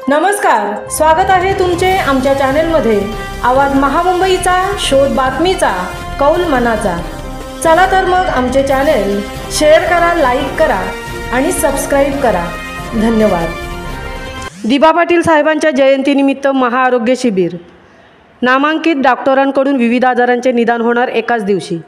नमस्कार, स्वागत आहे तुमचे आमच्या चॅनेलमध्ये। आवाज महामुंबईचा, शोध बातमीचा, कौल मनाचा। चला तर मग आमचे चॅनेल शेअर करा, लाईक करा आणि सबस्क्राइब करा। धन्यवाद। दिबा पाटील साहेबांच्या जयंतीनिमित्त महाआरोग्य शिबिर। नामांकित डॉक्टरांकडून विविध आजारांचे निदान होणार एकाच दिवशी।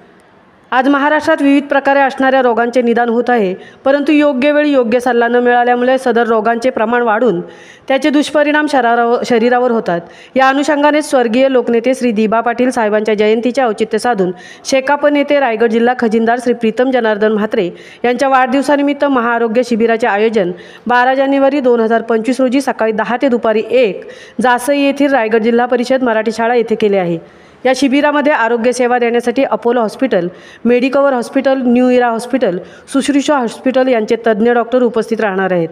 आज महाराष्ट्रात विविध प्रकारे असणाऱ्या रोगांचे निदान होत आहे, परंतु योग्य वेळी योग्य सल्ला न मिळाल्यामुळे सदर रोगांचे प्रमाण वाढून त्याचे दुष्परिणाम शरीरावर होतात। या अनुषंगाने स्वर्गीय लोकनेते श्री दिबा पाटील साहेबांच्या जयंतीचे औचित्य साधून शेकाप नेते रायगड जिल्हा खजिनदार श्री प्रीतम जनार्दन म्हात्रे यांच्या वाढदिवसानिमित्त महाआरोग्य शिबिराचे आयोजन 12 जानेवारी 2025 रोजी सकाळी 10 ते दुपारी 1 जासई येथील रायगड जिल्हा परिषद मराठी शाळा येथे केले आहे। या शिबिरामध्ये आरोग्य सेवा देण्यासाठी Apollo hospital, Medicover hospital, new era hospital, Sushrusha hospital यांचे तज्ज्ञ डॉक्टर उपस्थित राहणार आहेत।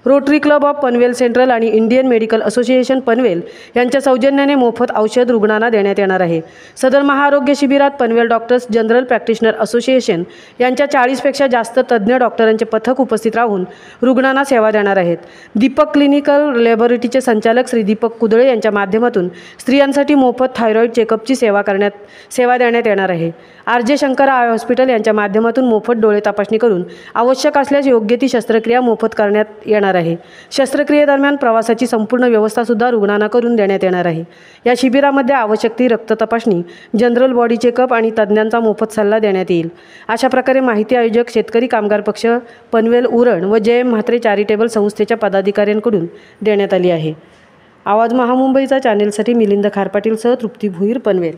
Rotary club of Panvel central आणि इंडियन मेडिकल असोसिएशन पनवेल यांच्या सौजन्याने मोफत औषध रुग्णांना देण्यात येणार आहे। सदर महाआरोग्य शिबिरात Panvel doctors general practitioner association यांच्या 40 पेक्षा जास्त तज्ज्ञ डॉक्टरांचे पथक उपस्थित राहून रुग्णांना सेवा देणार आहेत। दीपक क्लिनिकल लॅबोरेटरीचे संचालक श्री दीपक कुदळे यांच्या माध्यमातून स्त्रियांसाठी मोफत थायरॉईड चेकअपची सेवा देण्यात येणार आहे। आर.जे. शंकर आय हॉस्पिटल यांच्या माध्यमातून मोफत डोळे तपासणी करून आवश्यक असल्यास योग्य ती शस्त्रक्रिया मोफत करण्यात येणार आहे। शस्त्रक्रियेदरम्यान प्रवासाची संपूर्ण व्यवस्था सुद्धा रुग्णांना करून देण्यात येणार आहे। या शिबिरामध्ये आवश्यक ती रक्त तपासणी, जनरल बॉडी चेकअप आणि तज्ज्ञांचा मोफत सल्ला देण्यात येईल। अशा प्रकारे माहिती आयोजक शेतकरी कामगार पक्ष पनवेल उरण व जयम म्हात्रे चॅरिटेबल संस्थेच्या पदाधिकाऱ्यांकडून देण्यात आली आहे। आवाज महामुंबईचा चॅनेलसाठी मिलिंद खारपाटीलसह तृप्ती भुईर, पनवेल।